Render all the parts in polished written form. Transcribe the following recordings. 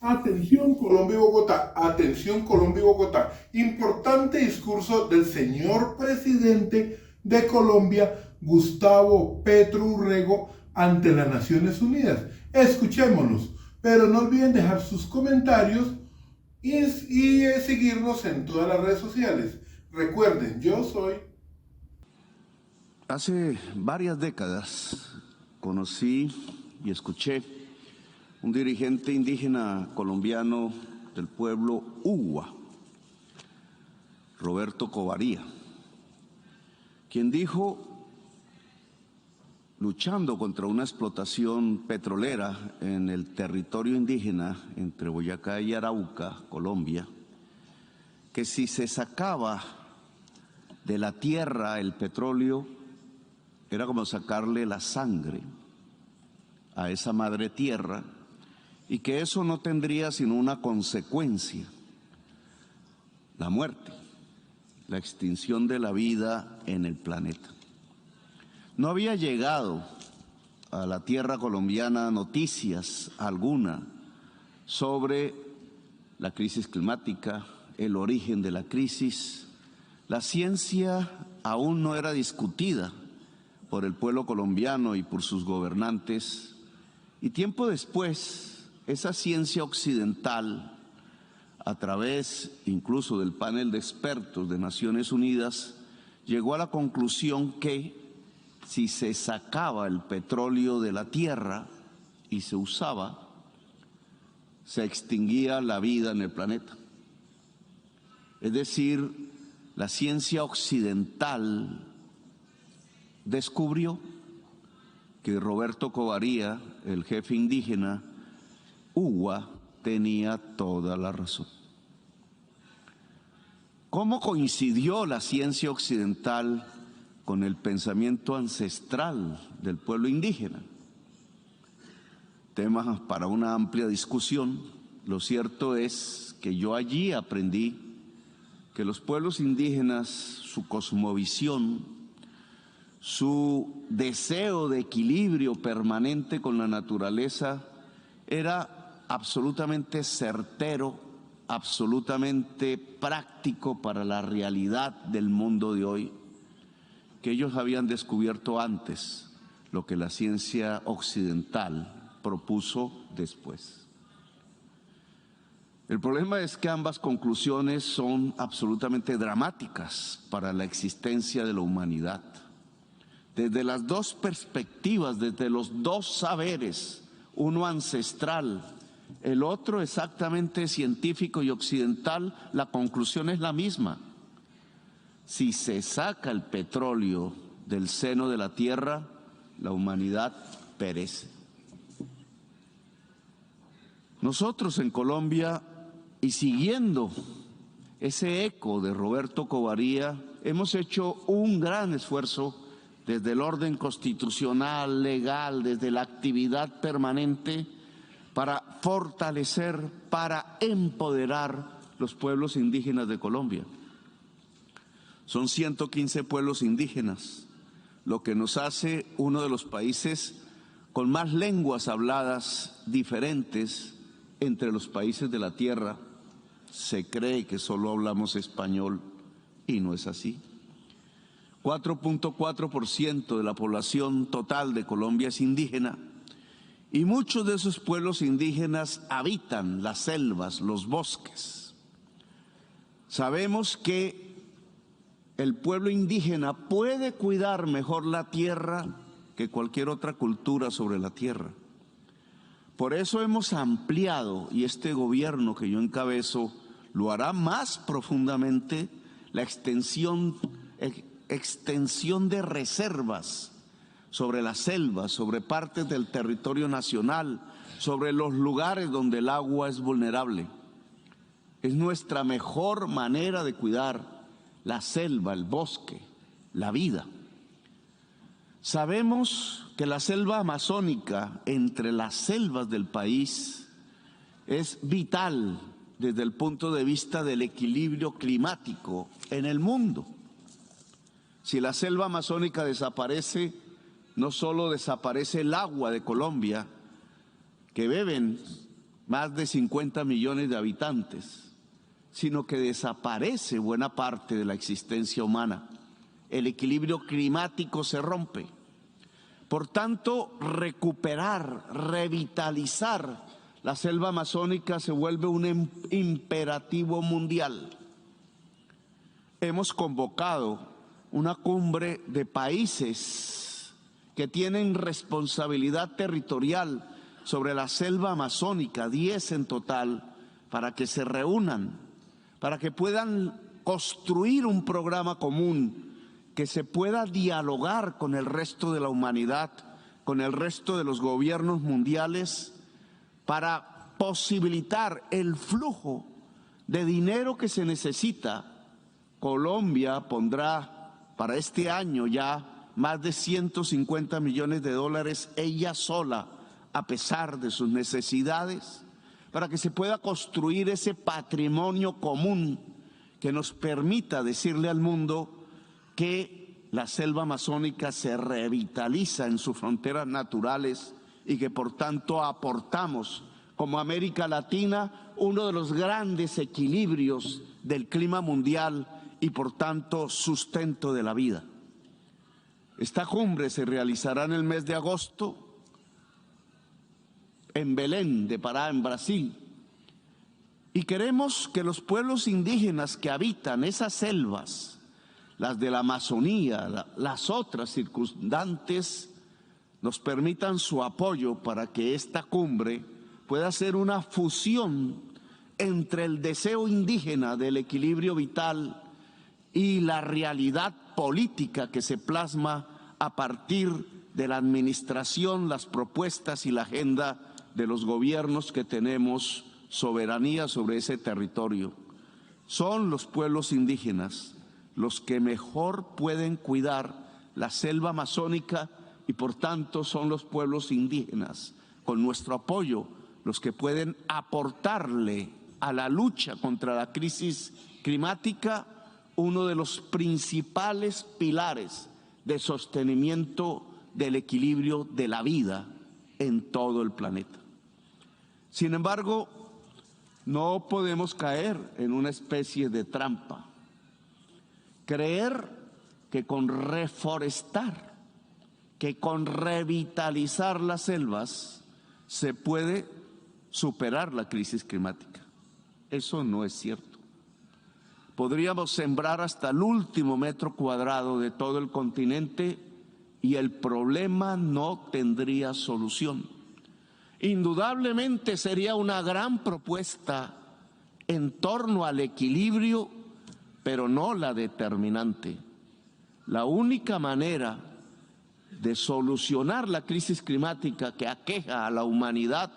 Atención Colombia y Bogotá, atención Colombia y Bogotá. Importante discurso del señor presidente de Colombia, Gustavo Petro Urrego, ante las Naciones Unidas. Escuchémonos, pero no olviden dejar sus comentarios y seguirnos en todas las redes sociales. Recuerden, yo soy... Hace varias décadas conocí y escuché un dirigente indígena colombiano del pueblo Uwa, Roberto Covaría, quien dijo, luchando contra una explotación petrolera en el territorio indígena entre Boyacá y Arauca, Colombia, que si se sacaba de la tierra el petróleo, era como sacarle la sangre a esa madre tierra, y que eso no tendría sino una consecuencia: la muerte, la extinción de la vida en el planeta. No había llegado a la tierra colombiana noticias alguna sobre la crisis climática, el origen de la crisis. La ciencia aún no era discutida por el pueblo colombiano y por sus gobernantes, y tiempo después esa ciencia occidental, a través incluso del panel de expertos de Naciones Unidas, llegó a la conclusión que si se sacaba el petróleo de la tierra y se usaba, se extinguía la vida en el planeta. Es decir, la ciencia occidental descubrió que Roberto Covaría, el jefe indígena Uwa, tenía toda la razón. ¿Cómo coincidió la ciencia occidental con el pensamiento ancestral del pueblo indígena? Tema para una amplia discusión. Lo cierto es que yo allí aprendí que los pueblos indígenas, su cosmovisión, su deseo de equilibrio permanente con la naturaleza era absolutamente certero, absolutamente práctico para la realidad del mundo de hoy, que ellos habían descubierto antes lo que la ciencia occidental propuso después. El problema es que ambas conclusiones son absolutamente dramáticas para la existencia de la humanidad. Desde las dos perspectivas, desde los dos saberes, uno ancestral, el otro exactamente científico y occidental, la conclusión es la misma. Si se saca el petróleo del seno de la tierra, la humanidad perece. Nosotros en Colombia, y siguiendo ese eco de Roberto Covaría, hemos hecho un gran esfuerzo desde el orden constitucional, legal, desde la actividad permanente, para fortalecer, para empoderar los pueblos indígenas de Colombia. Son 115 pueblos indígenas, lo que nos hace uno de los países con más lenguas habladas diferentes entre los países de la tierra. Se cree que solo hablamos español y no es así. 4.4% de la población total de Colombia es indígena, y muchos de esos pueblos indígenas habitan las selvas, los bosques. Sabemos que el pueblo indígena puede cuidar mejor la tierra que cualquier otra cultura sobre la tierra. Por eso hemos ampliado, y este gobierno que yo encabezo lo hará más profundamente, la extensión de reservas sobre las selvas, sobre partes del territorio nacional, sobre los lugares donde el agua es vulnerable. Es nuestra mejor manera de cuidar la selva, el bosque, la vida. Sabemos que la selva amazónica, entre las selvas del país, es vital desde el punto de vista del equilibrio climático en el mundo. Si la selva amazónica desaparece, no solo desaparece el agua de Colombia, que beben más de 50 millones de habitantes, sino que desaparece buena parte de la existencia humana. El equilibrio climático se rompe. Por tanto, recuperar, revitalizar la selva amazónica se vuelve un imperativo mundial. Hemos convocado una cumbre de países que tienen responsabilidad territorial sobre la selva amazónica, 10 en total, para que se reúnan, para que puedan construir un programa común, que se pueda dialogar con el resto de la humanidad, con el resto de los gobiernos mundiales, para posibilitar el flujo de dinero que se necesita. Colombia pondrá para este año ya más de 150 millones de dólares ella sola, a pesar de sus necesidades, para que se pueda construir ese patrimonio común que nos permita decirle al mundo que la selva amazónica se revitaliza en sus fronteras naturales y que por tanto aportamos como América Latina uno de los grandes equilibrios del clima mundial y por tanto sustento de la vida. Esta cumbre se realizará en el mes de agosto en Belén de Pará, en Brasil, y queremos que los pueblos indígenas que habitan esas selvas, las de la Amazonía, las otras circundantes, nos permitan su apoyo para que esta cumbre pueda ser una fusión entre el deseo indígena del equilibrio vital y la realidad política que se plasma a partir de la administración, las propuestas y la agenda de los gobiernos que tenemos soberanía sobre ese territorio. Son los pueblos indígenas los que mejor pueden cuidar la selva amazónica y por tanto son los pueblos indígenas, con nuestro apoyo, los que pueden aportarle a la lucha contra la crisis climática uno de los principales pilares de sostenimiento del equilibrio de la vida en todo el planeta. Sin embargo, no podemos caer en una especie de trampa. Creer que con reforestar, que con revitalizar las selvas se puede superar la crisis climática. Eso no es cierto. Podríamos sembrar hasta el último metro cuadrado de todo el continente y el problema no tendría solución. Indudablemente sería una gran propuesta en torno al equilibrio, pero no la determinante. La única manera de solucionar la crisis climática que aqueja a la humanidad,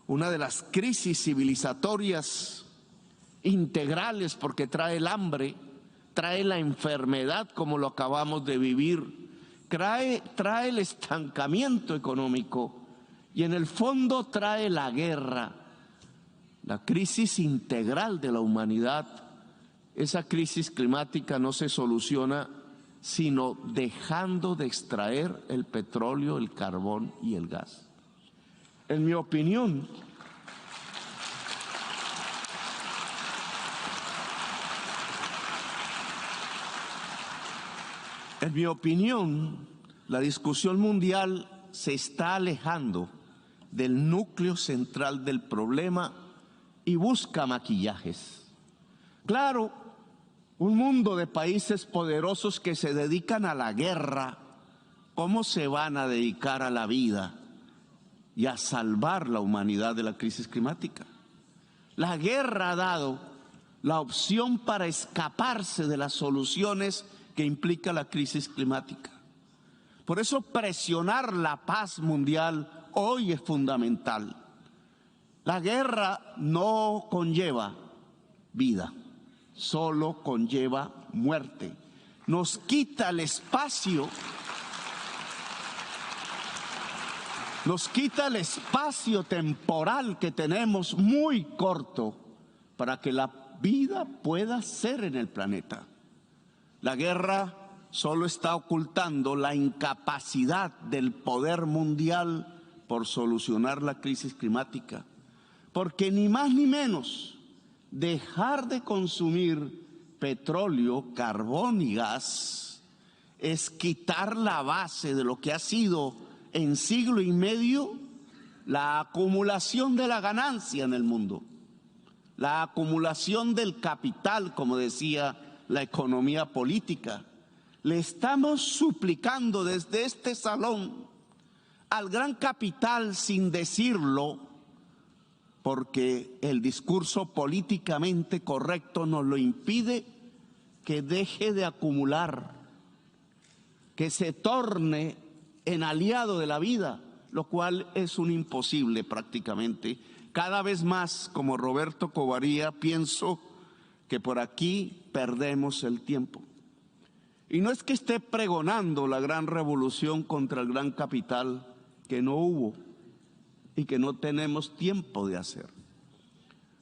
una de las crisis civilizatorias integrales porque trae el hambre, trae la enfermedad como lo acabamos de vivir, trae el estancamiento económico y en el fondo trae la guerra, la crisis integral de la humanidad. Esa crisis climática no se soluciona sino dejando de extraer el petróleo, el carbón y el gas. En mi opinión, la discusión mundial se está alejando del núcleo central del problema y busca maquillajes. Claro, un mundo de países poderosos que se dedican a la guerra, ¿cómo se van a dedicar a la vida y a salvar la humanidad de la crisis climática? La guerra ha dado la opción para escaparse de las soluciones que implica la crisis climática. Por eso presionar la paz mundial hoy es fundamental. La guerra no conlleva vida, solo conlleva muerte. Nos quita el espacio, temporal que tenemos muy corto para que la vida pueda ser en el planeta. La guerra solo está ocultando la incapacidad del poder mundial por solucionar la crisis climática. porque ni más ni menos dejar de consumir petróleo, carbón y gas es quitar la base de lo que ha sido en siglo y medio la acumulación de la ganancia en el mundo, la acumulación del capital, como decía la economía política. Le estamos suplicando desde este salón al gran capital, sin decirlo, porque el discurso políticamente correcto nos lo impide, que deje de acumular, que se torne en aliado de la vida, lo cual es un imposible prácticamente. Cada vez más, como Roberto Covarría, pienso que por aquí perdemos el tiempo. Y no es que esté pregonando la gran revolución contra el gran capital, que no hubo y que no tenemos tiempo de hacer.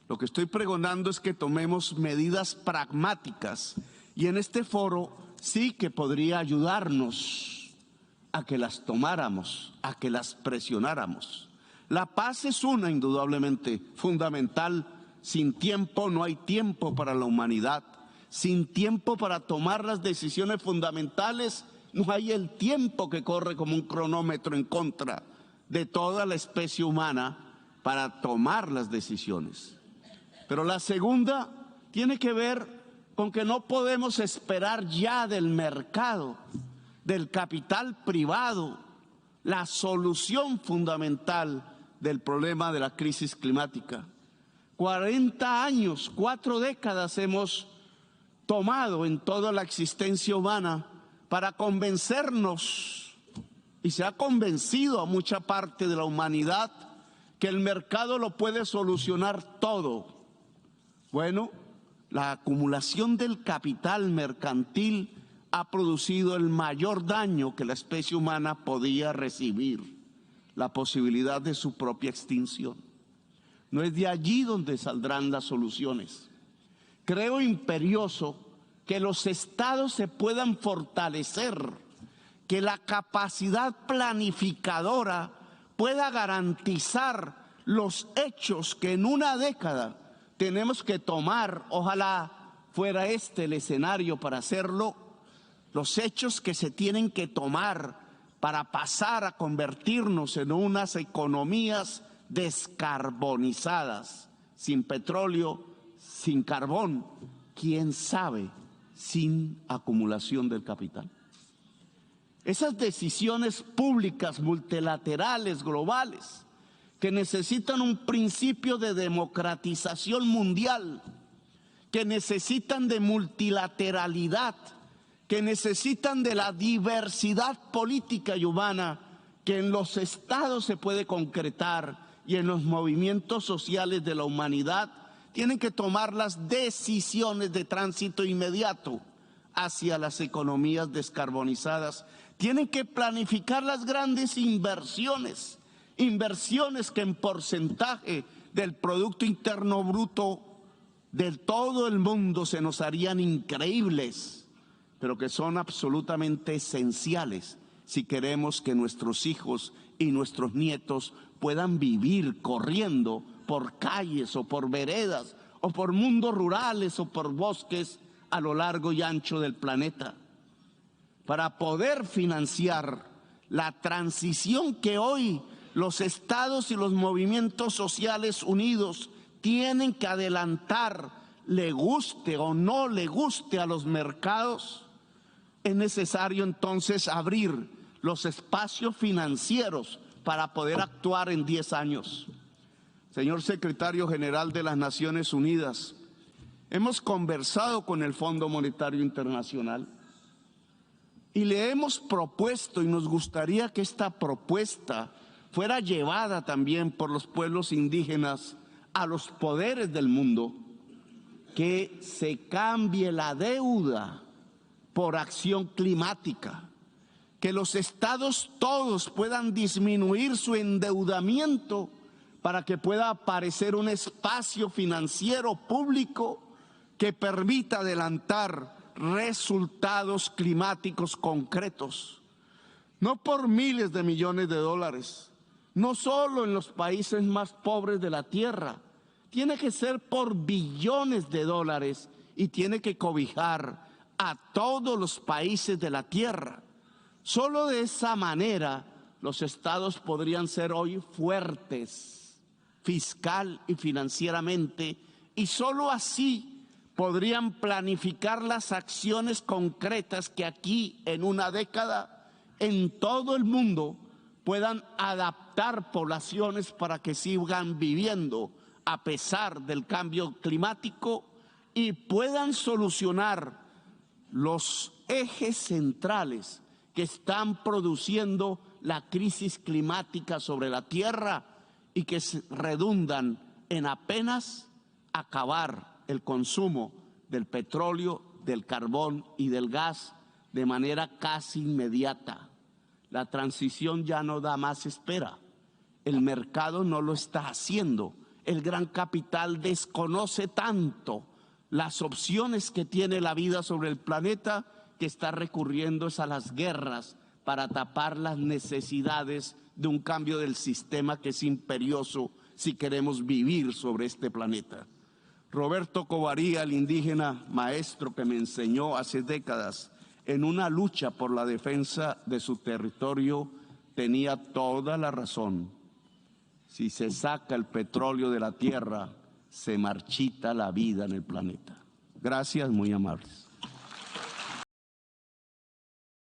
Lo que estoy pregonando es que tomemos medidas pragmáticas, y en este foro sí que podría ayudarnos a que las tomáramos, a que las presionáramos. La paz es una, indudablemente, fundamental. Sin tiempo no hay tiempo para la humanidad. Sin tiempo para tomar las decisiones fundamentales, no hay el tiempo que corre como un cronómetro en contra de toda la especie humana para tomar las decisiones. Pero la segunda tiene que ver con que no podemos esperar ya del mercado, del capital privado, la solución fundamental del problema de la crisis climática. 40 años, 4 décadas hemos tomado en toda la existencia humana para convencernos, y se ha convencido a mucha parte de la humanidad, que el mercado lo puede solucionar todo. Bueno, la acumulación del capital mercantil ha producido el mayor daño que la especie humana podía recibir, la posibilidad de su propia extinción. No es de allí donde saldrán las soluciones. Creo imperioso que los estados se puedan fortalecer, que la capacidad planificadora pueda garantizar los hechos que en una década tenemos que tomar. Ojalá fuera este el escenario para hacerlo. Los hechos que se tienen que tomar para pasar a convertirnos en unas economías descarbonizadas, sin petróleo, sin carbón, quién sabe, sin acumulación del capital. Esas decisiones públicas, multilaterales, globales, que necesitan un principio de democratización mundial, que necesitan de multilateralidad, que necesitan de la diversidad política y humana, que en los estados se puede concretar y en los movimientos sociales de la humanidad, tienen que tomar las decisiones de tránsito inmediato hacia las economías descarbonizadas. Tienen que planificar las grandes inversiones, inversiones que en porcentaje del Producto Interno Bruto de todo el mundo se nos harían increíbles, pero que son absolutamente esenciales si queremos que nuestros hijos y nuestros nietos puedan vivir corriendo por calles o por veredas o por mundos rurales o por bosques a lo largo y ancho del planeta. Para poder financiar la transición que hoy los estados y los movimientos sociales unidos tienen que adelantar, le guste o no le guste a los mercados, es necesario entonces abrir los espacios financieros para poder actuar en 10 años. Señor Secretario General de las Naciones Unidas, hemos conversado con el Fondo Monetario Internacional y le hemos propuesto, y nos gustaría que esta propuesta fuera llevada también por los pueblos indígenas a los poderes del mundo, que se cambie la deuda por acción climática, que los estados todos puedan disminuir su endeudamiento para que pueda aparecer un espacio financiero público que permita adelantar resultados climáticos concretos, no por miles de millones de dólares, no solo en los países más pobres de la tierra, tiene que ser por billones de dólares y tiene que cobijar a todos los países de la tierra. Solo de esa manera los estados podrían ser hoy fuertes fiscal y financieramente, y solo así podrían planificar las acciones concretas que aquí en una década en todo el mundo puedan adaptar poblaciones para que sigan viviendo a pesar del cambio climático y puedan solucionar los ejes centrales que están produciendo la crisis climática sobre la Tierra y que redundan en apenas acabar el consumo del petróleo, del carbón y del gas de manera casi inmediata. La transición ya no da más espera. El mercado no lo está haciendo. El gran capital desconoce tanto las opciones que tiene la vida sobre el planeta que está recurriendo a las guerras para tapar las necesidades de un cambio del sistema que es imperioso si queremos vivir sobre este planeta. Roberto Covaría, el indígena maestro que me enseñó hace décadas en una lucha por la defensa de su territorio, tenía toda la razón. Si se saca el petróleo de la tierra, se marchita la vida en el planeta. Gracias, muy amables.